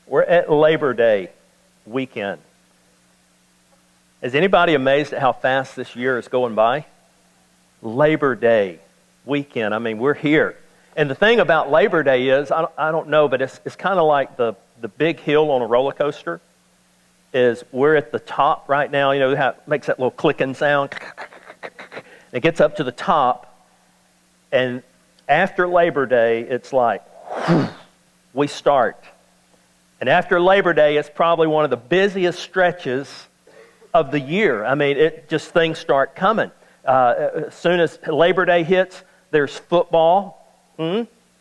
We're at Labor Day weekend. Is anybody amazed at how fast this year is going by? Labor Day weekend. I mean, we're here. And the thing about Labor Day is, I don't know, but it's kind of like the big hill on a roller coaster. Is we're at the top right now. You know how it makes that little clicking sound. It gets up to the top, and after Labor Day, it's like, whew, we start. And after Labor Day, it's probably one of the busiest stretches of the year. I mean, things start coming. As soon as Labor Day hits, there's football.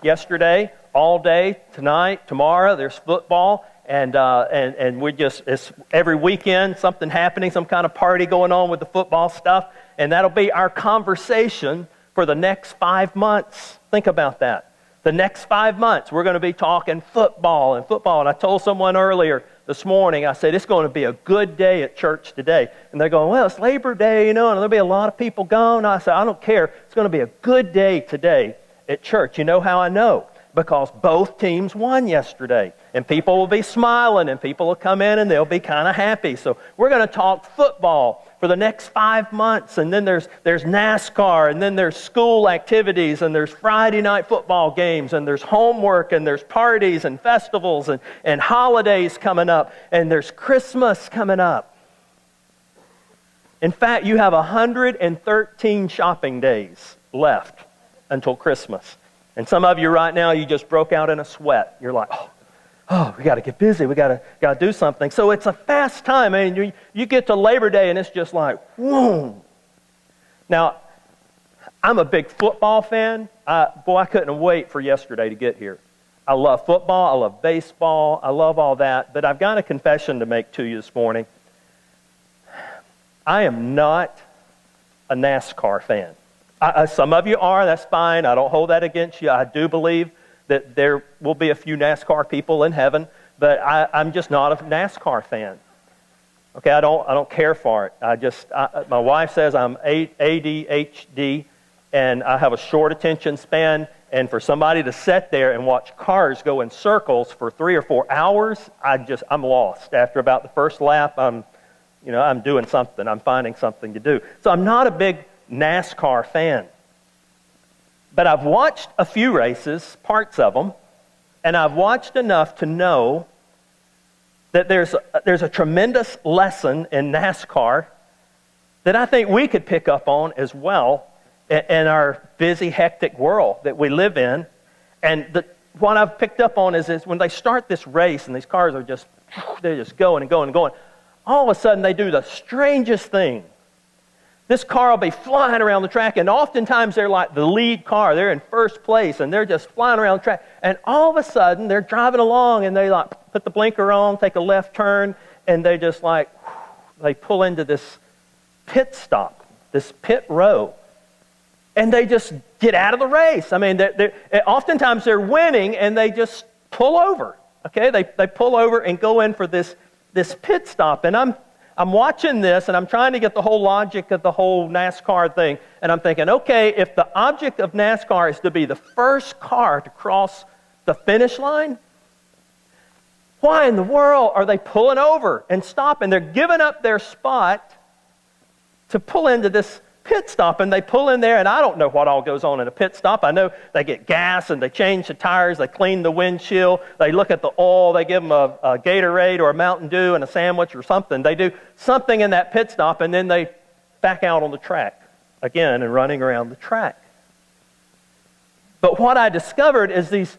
Yesterday, all day, tonight, tomorrow, there's football. And it's every weekend, something happening, some kind of party going on with the football stuff. And that'll be our conversation for the next 5 months. Think about that. The next 5 months, we're going to be talking football. And I told someone earlier this morning, I said, it's going to be a good day at church today. And they're going, well, it's Labor Day, and there'll be a lot of people gone. I said, I don't care. It's going to be a good day today at church. You know how I know? Because both teams won yesterday. And people will be smiling, and people will come in, and they'll be kind of happy. So we're going to talk football for the next 5 months. And then there's NASCAR, and then there's school activities, and there's Friday night football games, and there's homework, and there's parties and festivals and holidays coming up, and there's Christmas coming up. In fact, you have 113 shopping days left until Christmas. And some of you right now, you just broke out in a sweat. You're like, oh, we got to get busy. We got to do something. So it's a fast time. I mean, you get to Labor Day, and it's just like, whoa. Now, I'm a big football fan. I couldn't wait for yesterday to get here. I love football. I love baseball. I love all that. But I've got a confession to make to you this morning. I am not a NASCAR fan. Some of you are, that's fine. I don't hold that against you. I do believe that there will be a few NASCAR people in heaven, but I'm just not a NASCAR fan. Okay, I don't care for it. My wife says I'm ADHD, and I have a short attention span, and for somebody to sit there and watch cars go in circles for 3 or 4 hours, I'm lost. After about the first lap, I'm doing something. I'm finding something to do. So I'm not a big NASCAR fan. But I've watched a few races, parts of them, and I've watched enough to know that there's a tremendous lesson in NASCAR that I think we could pick up on as well in our busy, hectic world that we live in. And what I've picked up on is when they start this race and these cars are they're just going and going and going, all of a sudden they do the strangest thing. This car will be flying around the track, and oftentimes they're like the lead car. They're in first place, and they're just flying around the track. And all of a sudden, they're driving along, and they like put the blinker on, take a left turn, and they just they pull into this pit stop, this pit row, and they just get out of the race. I mean, oftentimes they're winning, and they just pull over. Okay, they pull over and go in for this pit stop, and I'm watching this, and I'm trying to get the whole logic of the whole NASCAR thing, and I'm thinking, okay, if the object of NASCAR is to be the first car to cross the finish line, why in the world are they pulling over and stopping? They're giving up their spot to pull into this pit stop, and they pull in there, and I don't know what all goes on in a pit stop. I know they get gas, and they change the tires, they clean the windshield, they look at the oil, they give them a Gatorade or a Mountain Dew and a sandwich or something. They do something in that pit stop, and then they back out on the track again and running around the track. But what I discovered is these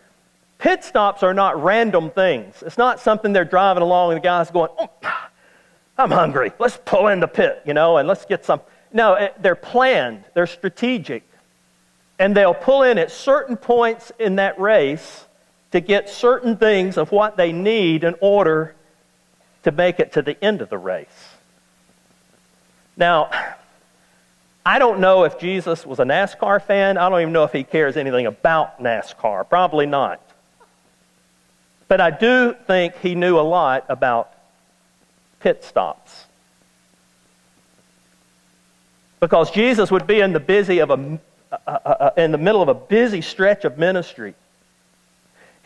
pit stops are not random things. It's not something they're driving along and the guy's going, oh, I'm hungry, let's pull in the pit, and let's get some. No, they're planned, they're strategic, and they'll pull in at certain points in that race to get certain things of what they need in order to make it to the end of the race. Now, I don't know if Jesus was a NASCAR fan. I don't even know if he cares anything about NASCAR. Probably not. But I do think he knew a lot about pit stops. Because Jesus would be in the middle of a busy stretch of ministry.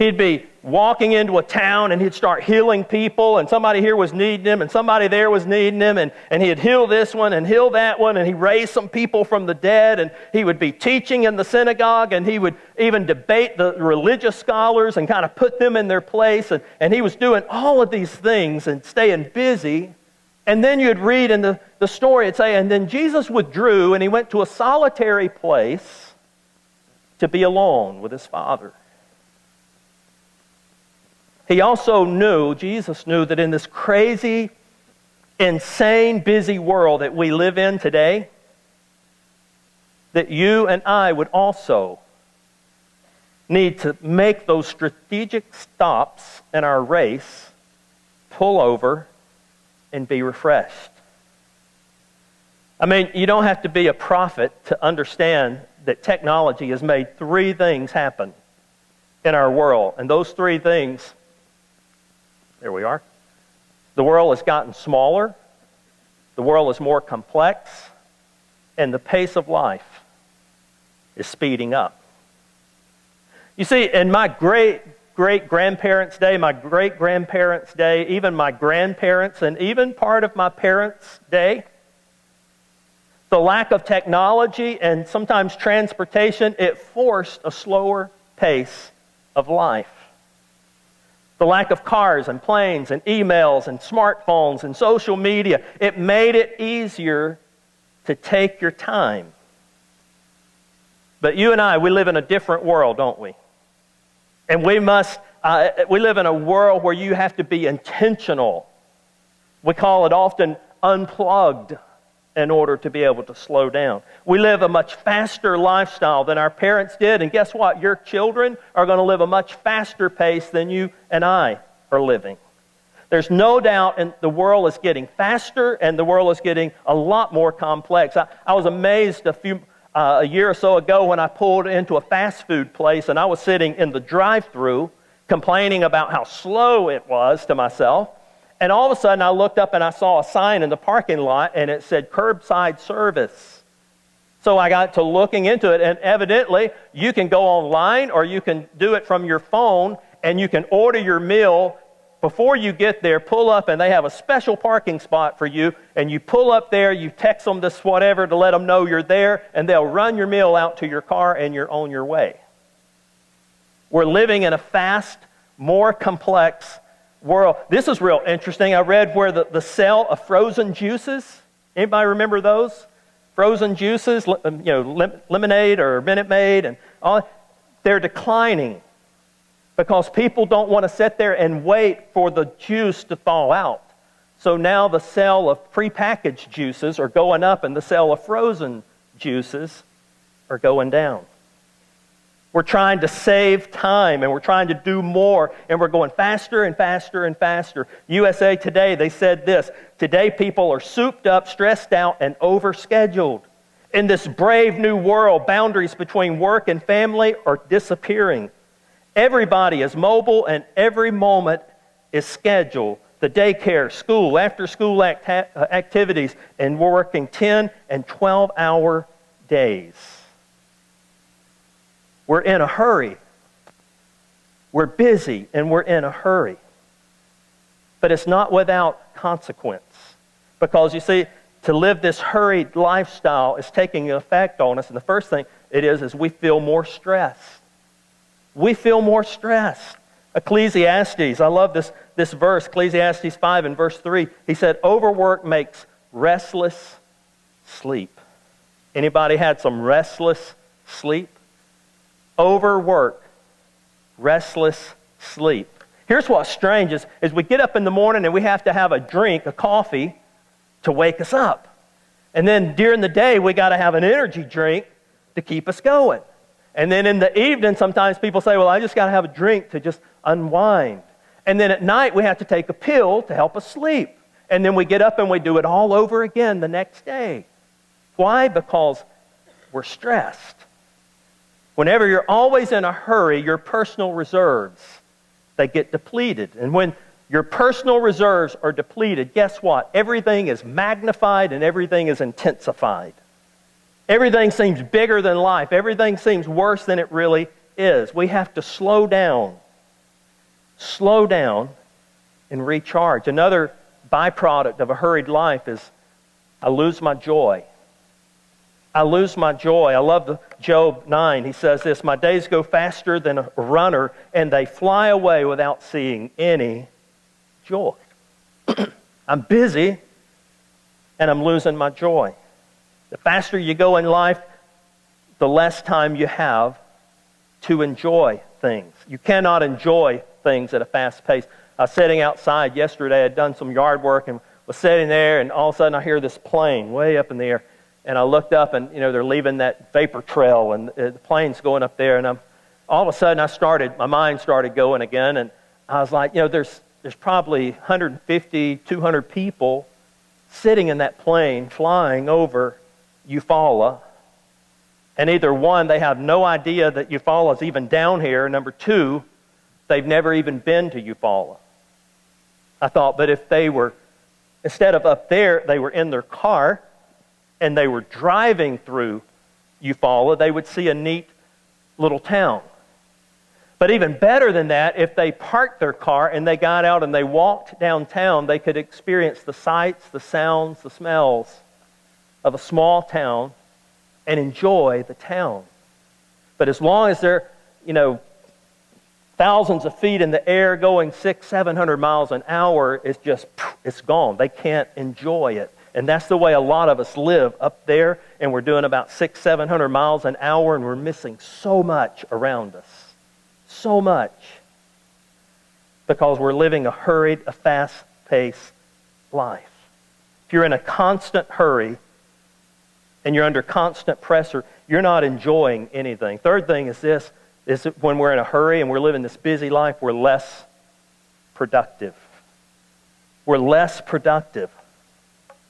He'd be walking into a town and he'd start healing people, and somebody here was needing him and somebody there was needing him, and he'd heal this one and heal that one, and he raised some people from the dead, and he would be teaching in the synagogue, and he would even debate the religious scholars and kind of put them in their place, and he was doing all of these things and staying busy. And then you'd read in the story, it'd say, and then Jesus withdrew and he went to a solitary place to be alone with his Father. He also knew, Jesus knew, that in this crazy, insane, busy world that we live in today, that you and I would also need to make those strategic stops in our race, pull over, and be refreshed. I mean, you don't have to be a prophet to understand that technology has made three things happen in our world. And those three things, there we are. The world has gotten smaller, the world is more complex, and the pace of life is speeding up. You see, in my great-grandparents' day, my great-grandparents' day, even my grandparents, and even part of my parents' day, the lack of technology and sometimes transportation, it forced a slower pace of life. The lack of cars and planes and emails and smartphones and social media, it made it easier to take your time. But you and I, we live in a different world, don't we? And we live in a world where you have to be intentional. We call it often unplugged in order to be able to slow down. We live a much faster lifestyle than our parents did, and guess what? Your children are going to live a much faster pace than you and I are living. There's no doubt the world is getting faster, and the world is getting a lot more complex. I was amazed a year or so ago when I pulled into a fast food place, and I was sitting in the drive-thru complaining about how slow it was to myself. And all of a sudden, I looked up and I saw a sign in the parking lot, and it said curbside service. So I got to looking into it, and evidently, you can go online or you can do it from your phone, and you can order your meal before you get there, pull up, and they have a special parking spot for you, and you pull up there, you text them this whatever to let them know you're there, and they'll run your meal out to your car, and you're on your way. We're living in a fast, more complex world. This is real interesting. I read where the sale of frozen juices, anybody remember those? Frozen juices, lemonade or Minute Maid, and all, they're declining because people don't want to sit there and wait for the juice to thaw out. So now the sale of prepackaged juices are going up, and the sale of frozen juices are going down. We're trying to save time, and we're trying to do more, and we're going faster and faster and faster. USA Today, they said this: today people are souped up, stressed out, and overscheduled. In this brave new world, boundaries between work and family are disappearing. Everybody is mobile, and every moment is scheduled. The daycare, school, after-school activities, and we're working 10 and 12-hour days. We're in a hurry. We're busy and we're in a hurry. But it's not without consequence. Because you see, to live this hurried lifestyle is taking an effect on us. And the first thing it is we feel more stressed. We feel more stressed. Ecclesiastes, I love this verse, Ecclesiastes 5 and verse 3. He said, overwork makes restless sleep. Anybody had some restless sleep? Overwork, restless sleep. Here's what's strange is we get up in the morning and we have to have a drink, a coffee, to wake us up. And then during the day, we got to have an energy drink to keep us going. And then in the evening, sometimes people say, well, I just got to have a drink to just unwind. And then at night, we have to take a pill to help us sleep. And then we get up and we do it all over again the next day. Why? Because we're stressed. Whenever you're always in a hurry, your personal reserves, they get depleted. And when your personal reserves are depleted, guess what? Everything is magnified and everything is intensified. Everything seems bigger than life. Everything seems worse than it really is. We have to slow down slow down and recharge. Another byproduct of a hurried life is I lose my joy. I lose my joy. I love Job 9. He says this, my days go faster than a runner, and they fly away without seeing any joy. I'm busy, and I'm losing my joy. The faster you go in life, the less time you have to enjoy things. You cannot enjoy things at a fast pace. I was sitting outside yesterday. I had done some yard work and was sitting there, and all of a sudden I hear this plane way up in the air. And I looked up, and they're leaving that vapor trail, and the plane's going up there. And all of a sudden my mind started going again, and I was like, there's probably 150, 200 people sitting in that plane flying over Eufaula. And either one, they have no idea that Eufaula is even down here. Number two, they've never even been to Eufaula. I thought, but if they were, instead of up there, they were in their car and they were driving through Eufaula, they would see a neat little town. But even better than that, if they parked their car and they got out and they walked downtown, they could experience the sights, the sounds, the smells of a small town and enjoy the town. But as long as they're, thousands of feet in the air going 600-700 miles an hour, it's gone. They can't enjoy it. And that's the way a lot of us live up there, and we're doing about 600-700 miles an hour, and we're missing so much around us. So much. Because we're living a hurried, a fast-paced life. If you're in a constant hurry, and you're under constant pressure, you're not enjoying anything. Third thing is this, is that when we're in a hurry and we're living this busy life, we're less productive. We're less productive.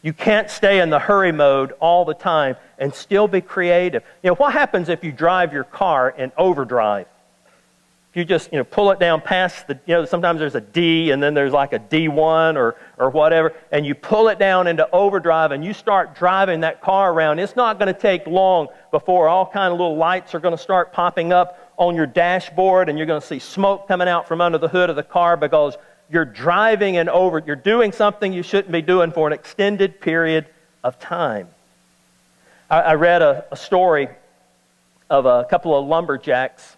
You can't stay in the hurry mode all the time and still be creative. What happens if you drive your car in overdrive? If you just, pull it down past the, sometimes there's a D and then there's like a D1 or whatever, and you pull it down into overdrive and you start driving that car around. It's not going to take long before all kind of little lights are going to start popping up on your dashboard, and you're going to see smoke coming out from under the hood of the car because you're driving you're doing something you shouldn't be doing for an extended period of time. I read a story of a couple of lumberjacks,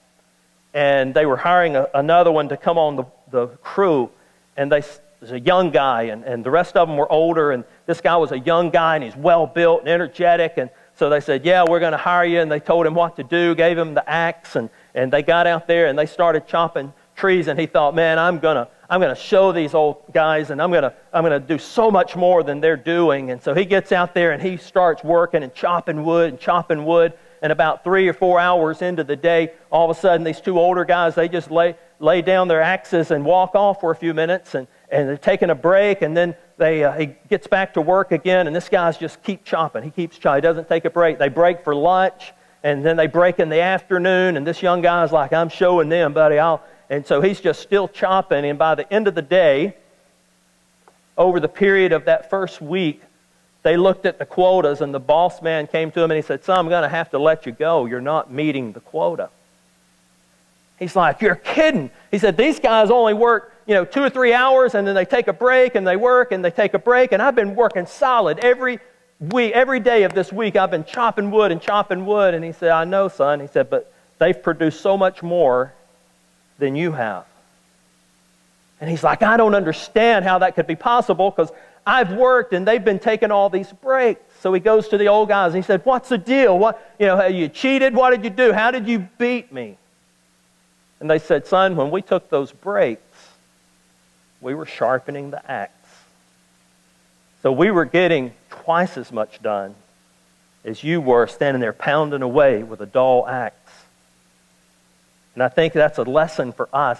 and they were hiring another one to come on the crew, and there's a young guy, and the rest of them were older, and this guy was a young guy, and he's well-built and energetic, and so they said, yeah, we're going to hire you, and they told him what to do, gave him the axe, and they got out there, and they started chopping trees, and he thought, man, I'm gonna show these old guys, and I'm gonna do so much more than they're doing. And so he gets out there and he starts working and chopping wood, and about 3 or 4 hours into the day, all of a sudden these two older guys, they just lay down their axes and walk off for a few minutes, and they're taking a break, and then he gets back to work again, and this guy's just keep chopping. He keeps chopping. He doesn't take a break. They break for lunch, and then they break in the afternoon, and this young guy's like, I'm showing them, buddy. And so he's just still chopping, and by the end of the day, over the period of that first week, they looked at the quotas, and the boss man came to him and he said, son, I'm going to have to let you go. You're not meeting the quota. He's like, you're kidding. He said, these guys only work 2 or 3 hours, and then they take a break, and they work, and they take a break, and I've been working solid every day of this week. I've been chopping wood. And he said, I know, son. He said, but they've produced so much more than you have. And he's like, I don't understand how that could be possible because I've worked and they've been taking all these breaks. So he goes to the old guys and he said, what's the deal? You cheated? What did you do? How did you beat me? And they said, son, when we took those breaks, we were sharpening the axe. So we were getting twice as much done as you were standing there pounding away with a dull axe. And I think that's a lesson for us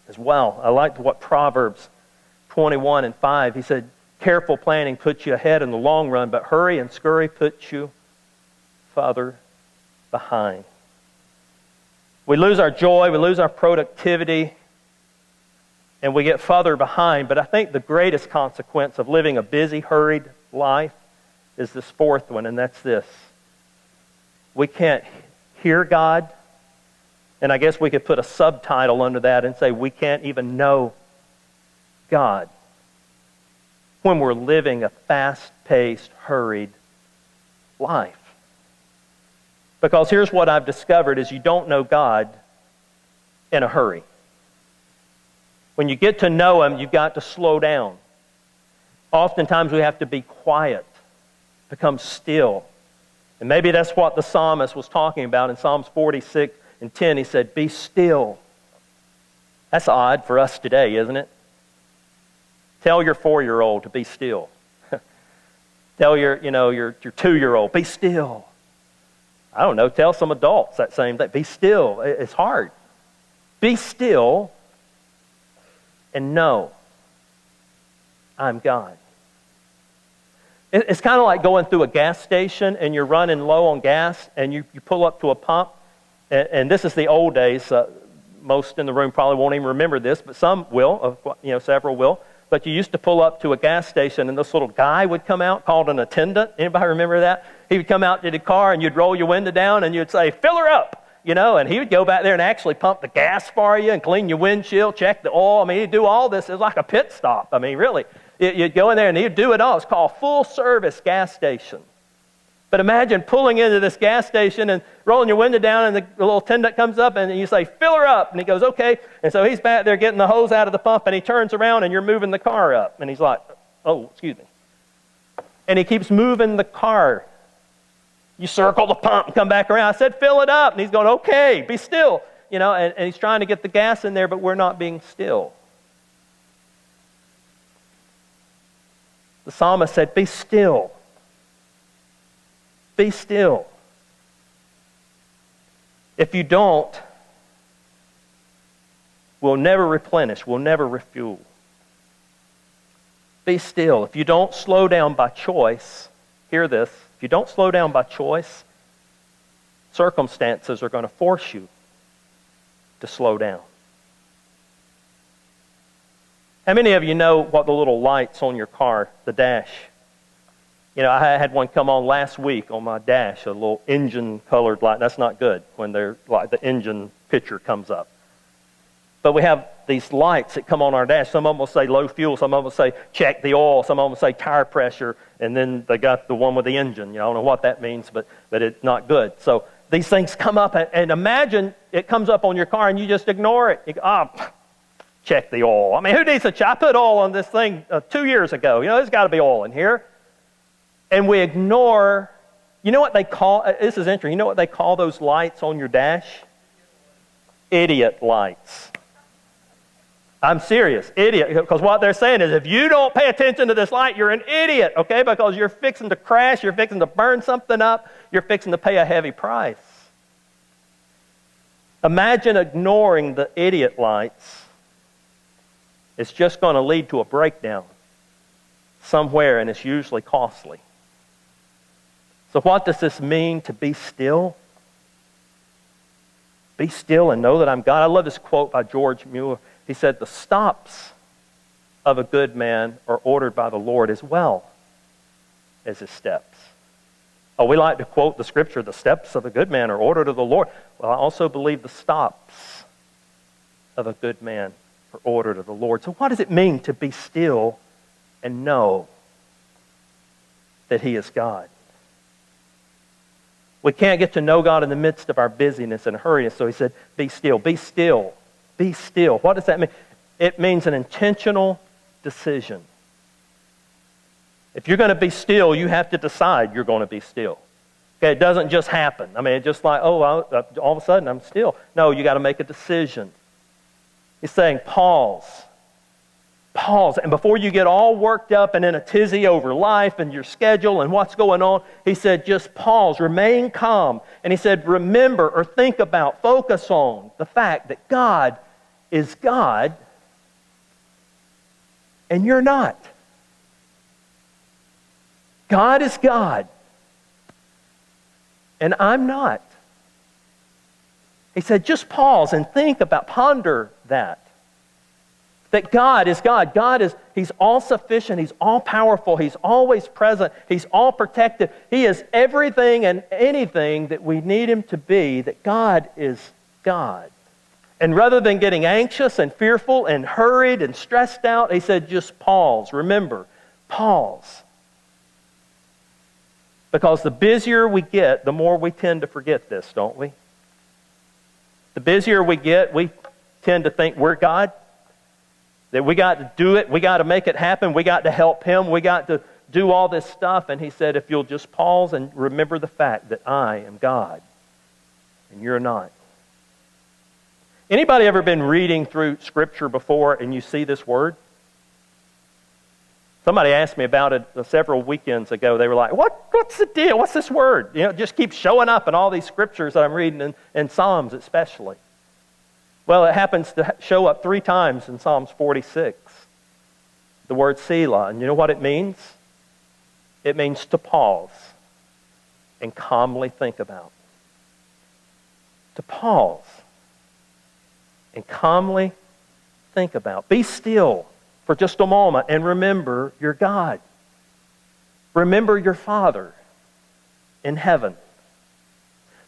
as well. I liked what Proverbs 21:5, he said, careful planning puts you ahead in the long run, but hurry and scurry puts you farther behind. We lose our joy, we lose our productivity, and we get farther behind. But I think the greatest consequence of living a busy, hurried life is this fourth one, and that's this. We can't hear God. And I guess we could put a subtitle under that and say we can't even know God when we're living a fast-paced, hurried life. Because here's what I've discovered is you don't know God in a hurry. When you get to know Him, you've got to slow down. Oftentimes we have to be quiet, become still. And maybe that's what the psalmist was talking about in Psalms 46 and 10. He said, be still. That's odd for us today, isn't it? Tell your 4-year-old to be still. Tell your 2-year-old, be still. I don't know, tell some adults that same thing. Be still. It's hard. Be still and know I'm God. It's kind of like going through a gas station and you're running low on gas and you pull up to a pump. And this is the old days. Most in the room probably won't even remember this, but some will. Several will. But you used to pull up to a gas station and this little guy would come out called an attendant. Anybody remember that? He would come out to the car and you'd roll your window down and you'd say, fill her up, and he would go back there and actually pump the gas for you and clean your windshield, check the oil. I mean, he'd do all this. It was like a pit stop. I mean, really. You'd go in there and he'd do it all. It's called full service gas station. But imagine pulling into this gas station and rolling your window down and the little attendant comes up and you say, fill her up. And he goes, okay. And so he's back there getting the hose out of the pump and he turns around and you're moving the car up. And he's like, oh, excuse me. And he keeps moving the car. You circle the pump and come back around. I said, fill it up. And he's going, okay, be still. And he's trying to get the gas in there, but we're not being still. The psalmist said, be still. Be still. If you don't, we'll never replenish, we'll never refuel. Be still. If you don't slow down by choice, hear this, if you don't slow down by choice, circumstances are going to force you to slow down. How many of you know what the little lights on your car, the dash? I had one come on last week on my dash, a little engine-colored light. That's not good when they're like the engine picture comes up. But we have these lights that come on our dash. Some of them will say low fuel. Some of them will say check the oil. Some of them will say tire pressure. And then they got the one with the engine. I don't know what that means, but it's not good. So these things come up, and imagine it comes up on your car and you just ignore it. You go, check the oil. I mean, who needs to check? I put oil on this thing 2 years ago. There's got to be oil in here. And we ignore, what they call, this is interesting, what they call those lights on your dash? Idiot lights. I'm serious, idiot. Because what they're saying is if you don't pay attention to this light, you're an idiot, okay? Because you're fixing to crash, you're fixing to burn something up, you're fixing to pay a heavy price. Imagine ignoring the idiot lights. It's just going to lead to a breakdown somewhere, and it's usually costly. So what does this mean to be still? Be still and know that I'm God. I love this quote by George Mueller. He said, the stops of a good man are ordered by the Lord as well as his steps. Oh, we like to quote the scripture, the steps of a good man are ordered of the Lord. Well, I also believe the stops of a good man are ordered of the Lord. So what does it mean to be still and know that He is God? We can't get to know God in the midst of our busyness and hurriness. So He said, be still, be still, be still. What does that mean? It means an intentional decision. If you're going to be still, you have to decide you're going to be still. Okay, it doesn't just happen. I mean, it's just like, all of a sudden I'm still. No, you got to make a decision. He's saying, pause. Pause. And before you get all worked up and in a tizzy over life and your schedule and what's going on, he said, just pause, remain calm. And he said, remember or think about, focus on the fact that God is God and you're not. God is God and I'm not. He said, just pause and think about, ponder that. That God is God. He's all-sufficient. He's all-powerful. He's always present. He's all-protective. He is everything and anything that we need Him to be, that God is God. And rather than getting anxious and fearful and hurried and stressed out, he said, just pause. Remember, pause. Because the busier we get, the more we tend to forget this, don't we? The busier we get, we tend to think we're God, that we got to do it, we got to make it happen, we got to help him, we got to do all this stuff. And he said, if you'll just pause and remember the fact that I am God and you're not. Anybody ever been reading through Scripture before and you see this word? Somebody asked me about it several weekends ago. They were like, what's the deal? What's this word? You know, it just keeps showing up in all these scriptures that I'm reading, in Psalms especially. Well, it happens to show up 3 times in Psalms 46. The word Selah. And you know what it means? It means to pause and calmly think about. To pause and calmly think about. Be still for just a moment and remember your God. Remember your Father in heaven.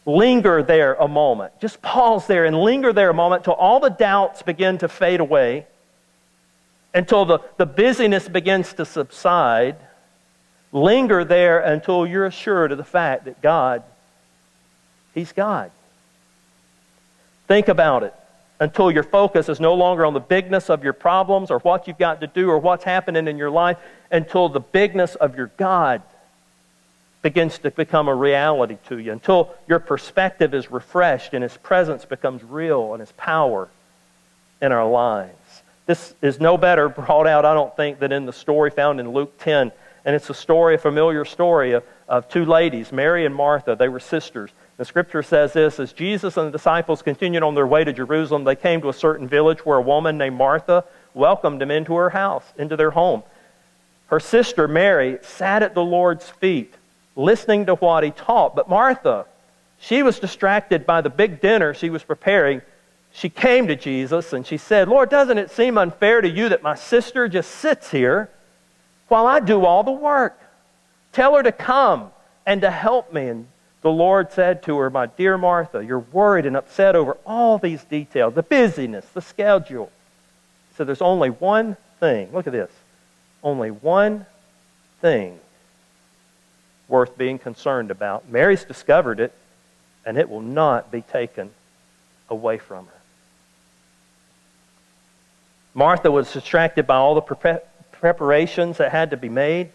Linger there a moment. Just pause there and linger there a moment till all the doubts begin to fade away, until the busyness begins to subside. Linger there until you're assured of the fact that God, He's God. Think about it until your focus is no longer on the bigness of your problems or what you've got to do or what's happening in your life, until the bigness of your God begins to become a reality to you, until your perspective is refreshed and His presence becomes real and His power in our lives. This is no better brought out, I don't think, than in the story found in Luke 10. And it's a familiar story of 2 ladies, Mary and Martha. They were sisters. The Scripture says this: as Jesus and the disciples continued on their way to Jerusalem, they came to a certain village where a woman named Martha welcomed them into her house, into their home. Her sister Mary sat at the Lord's feet, listening to what He taught. But Martha, she was distracted by the big dinner she was preparing. She came to Jesus and she said, Lord, doesn't it seem unfair to you that my sister just sits here while I do all the work? Tell her to come and to help me. And the Lord said to her, my dear Martha, you're worried and upset over all these details, the busyness, the schedule. So there's only one thing. Look at this. Only one thing worth being concerned about. Mary's discovered it, and it will not be taken away from her. Martha was distracted by all the preparations that had to be made.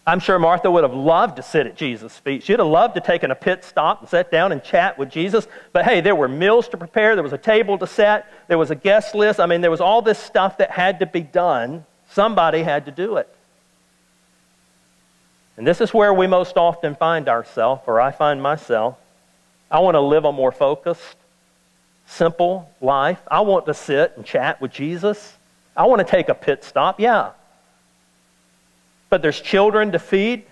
I'm sure Martha would have loved to sit at Jesus' feet. She'd have loved to take a pit stop and sit down and chat with Jesus. But hey, there were meals to prepare. There was a table to set. There was a guest list. I mean, there was all this stuff that had to be done. Somebody had to do it. And this is where we most often find ourselves, or I find myself. I want to live a more focused, simple life. I want to sit and chat with Jesus. I want to take a pit stop, yeah. But there's children to feed.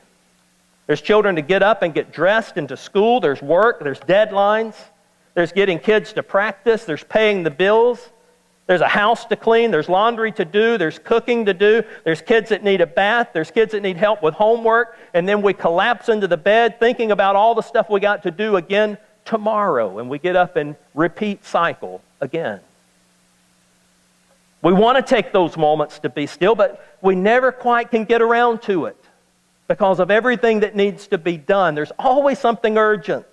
There's children to get up and get dressed into school. There's work. There's deadlines. There's getting kids to practice. There's paying the bills. There's a house to clean. There's laundry to do. There's cooking to do. There's kids that need a bath. There's kids that need help with homework. And then we collapse into the bed thinking about all the stuff we got to do again tomorrow. And we get up and repeat cycle again. We want to take those moments to be still, but we never quite can get around to it because of everything that needs to be done. There's always something urgent.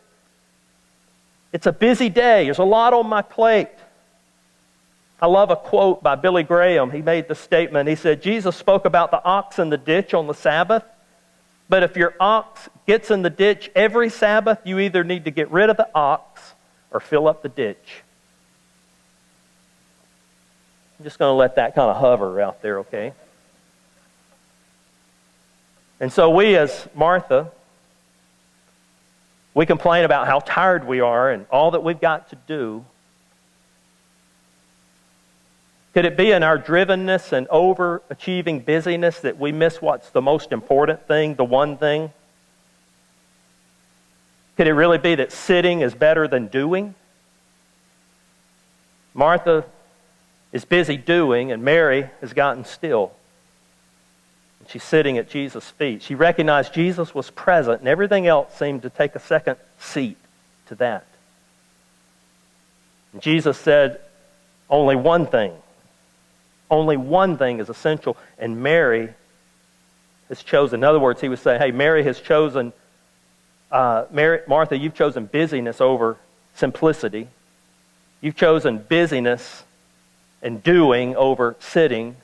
It's a busy day. There's a lot on my plate. I love a quote by Billy Graham. He made the statement. He said, Jesus spoke about the ox in the ditch on the Sabbath, but if your ox gets in the ditch every Sabbath, you either need to get rid of the ox or fill up the ditch. I'm just going to let that kind of hover out there, okay? And so we, as Martha, we complain about how tired we are and all that we've got to do. Could it be in our drivenness and overachieving busyness that we miss what's the most important thing, the one thing? Could it really be that sitting is better than doing? Martha is busy doing, and Mary has gotten still. And she's sitting at Jesus' feet. She recognized Jesus was present, and everything else seemed to take a second seat to that. Jesus said, only one thing is essential, and Mary has chosen. In other words, he was saying, hey, Mary has chosen, Martha, you've chosen busyness over simplicity. You've chosen busyness and doing over sitting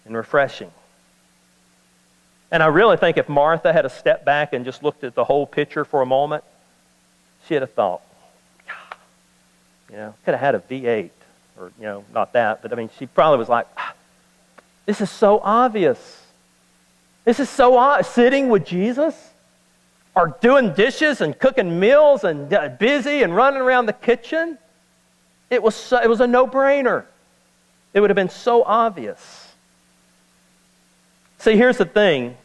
and refreshing. And I really think if Martha had a step back and just looked at the whole picture for a moment, she'd have thought, could have had a V8, or, not that, but I mean, she probably was like, this is so obvious. This is so obvious. Sitting with Jesus, or doing dishes and cooking meals and busy and running around the kitchen. It was a no-brainer. It would have been so obvious. See, here's the thing.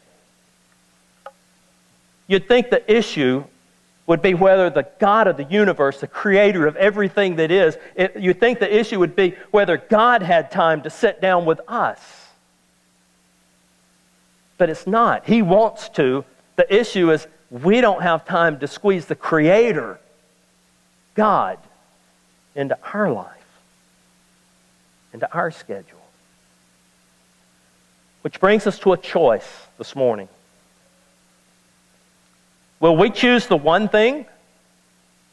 You'd think the issue would be whether the God of the universe, the creator of everything that is, you'd think the issue would be whether God had time to sit down with us. But it's not. He wants to. The issue is we don't have time to squeeze the creator, God, into our life, into our schedule. Which brings us to a choice this morning. Will we choose the one thing,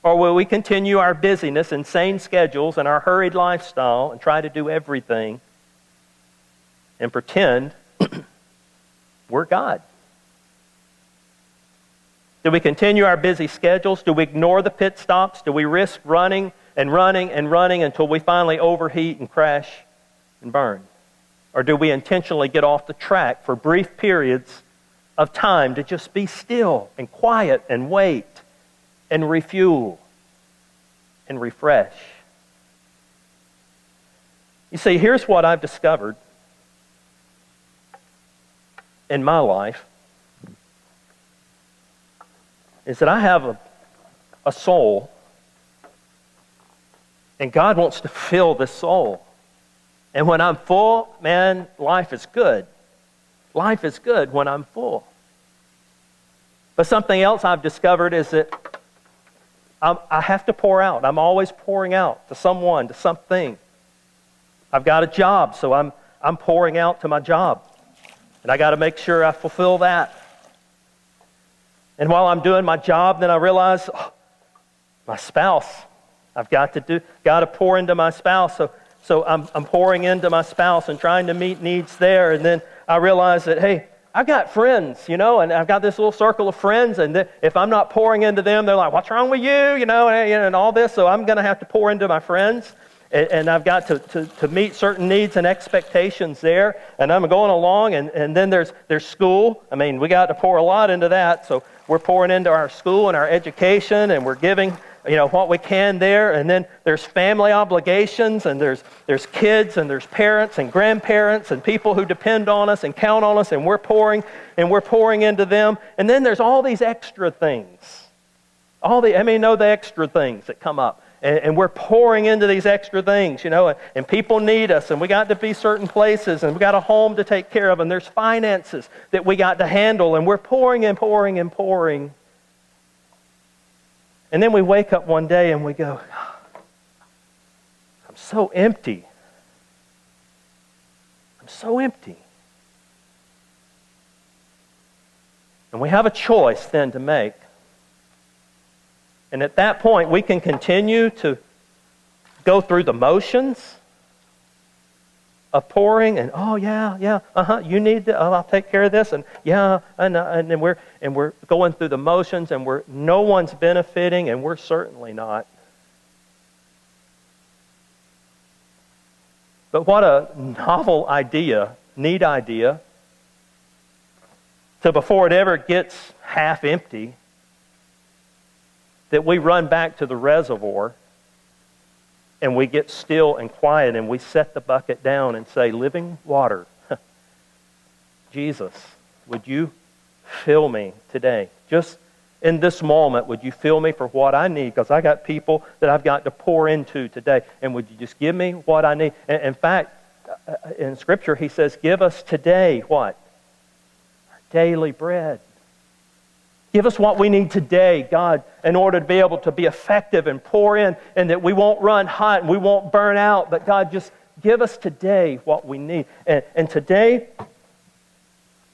or will we continue our busyness, insane schedules, and our hurried lifestyle and try to do everything and pretend we're God? Do we continue our busy schedules? Do we ignore the pit stops? Do we risk running and running and running until we finally overheat and crash and burn? Or do we intentionally get off the track for brief periods of time to just be still and quiet and wait and refuel and refresh? You see, here's what I've discovered in my life, is that I have a soul, and God wants to fill this soul. And when I'm full, man, life is good. Life is good when I'm full. But something else I've discovered is that I have to pour out. I'm always pouring out to someone, to something. I've got a job, so I'm pouring out to my job. And I got to make sure I fulfill that. And while I'm doing my job, then I realize, my spouse, I've got to pour into my spouse. So I'm pouring into my spouse and trying to meet needs there. And then I realize that, hey, I've got friends, and I've got this little circle of friends. And if I'm not pouring into them, they're like, what's wrong with you? And all this. So I'm going to have to pour into my friends. And I've got to meet certain needs and expectations there. And I'm going along. And then there's school. I mean, we got to pour a lot into that. So we're pouring into our school and our education, and we're giving what we can there. And then there's family obligations, and there's kids, and there's parents and grandparents and people who depend on us and count on us, and we're pouring into them. And then there's all these extra things. The extra things that come up. And we're pouring into these extra things, and people need us, and we got to be certain places, and we got a home to take care of, and there's finances that we got to handle, and we're pouring and pouring and pouring. And then we wake up one day and we go, I'm so empty. I'm so empty. And we have a choice then to make. And at that point, we can continue to go through the motions of pouring, and you need to, I'll take care of this, and then we're going through the motions, and no one's benefiting, and we're certainly not. But what a novel idea, neat idea, to before it ever gets half empty, that we run back to the reservoir and we get still and quiet and we set the bucket down and say, living water, Jesus, would you fill me today? Just in this moment, would you fill me for what I need? Because I got people that I've got to pour into today. And would you just give me what I need? And in fact, in Scripture, he says, give us today what? Our daily bread. Give us what we need today, God, in order to be able to be effective and pour in, and that we won't run hot and we won't burn out. But God, just give us today what we need. And today,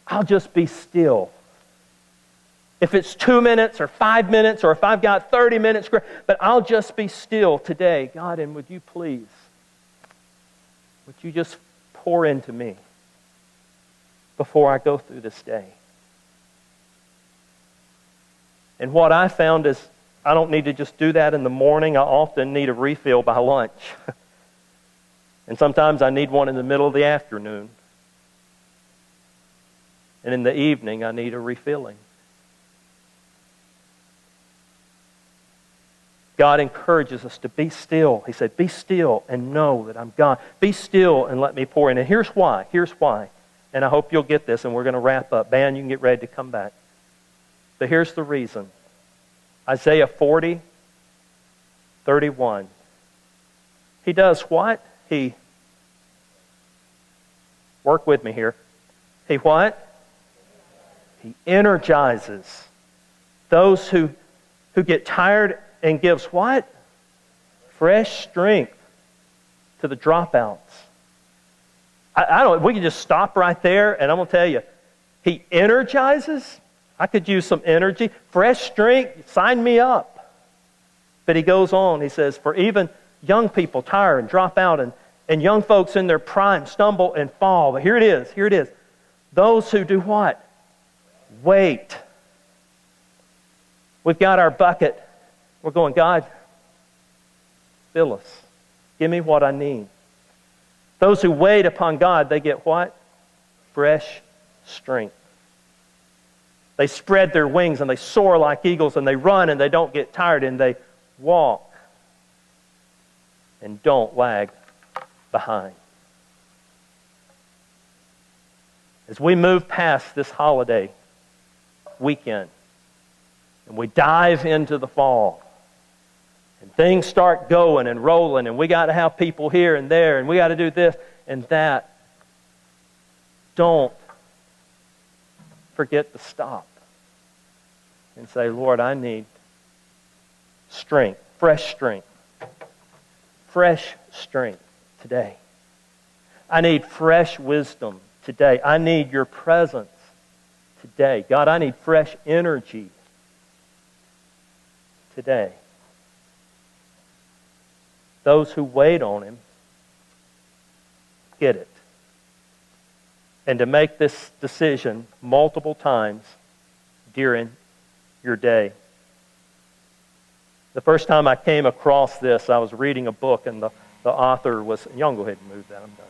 I'll just be still. If it's 2 minutes or 5 minutes, or if I've got 30 minutes, but I'll just be still today. God, and would you please, would you just pour into me before I go through this day? And what I found is I don't need to just do that in the morning. I often need a refill by lunch. And sometimes I need one in the middle of the afternoon. And in the evening, I need a refilling. God encourages us to be still. He said, be still and know that I'm God. Be still and let me pour in. And here's why. Here's why. And I hope you'll get this, and we're going to wrap up. Band, you can get ready to come back. But here's the reason. Isaiah 40:31. He does what? He, work with me here. He what? He energizes those who get tired and gives what? Fresh strength to the dropouts. I don't. We can just stop right there, and I'm going to tell you, He energizes. I could use some energy, fresh strength. Sign me up. But He goes on. He says, for even young people tire and drop out, and young folks in their prime stumble and fall. But here it is. Here it is. Those who do what? Wait. We've got our bucket. We're going, God, fill us. Give me what I need. Those who wait upon God, they get what? Fresh strength. They spread their wings and they soar like eagles, and they run and they don't get tired, and they walk and don't lag behind. As we move past this holiday weekend and we dive into the fall, and things start going and rolling, and we got to have people here and there, and we got to do this and that, don't forget to stop and say, Lord, I need strength, fresh strength today. I need fresh wisdom today. I need your presence today. God, I need fresh energy today. Those who wait on Him get it. And to make this decision multiple times during your day. The first time I came across this, I was reading a book, and the author was... Y'all go ahead and move that. I'm done.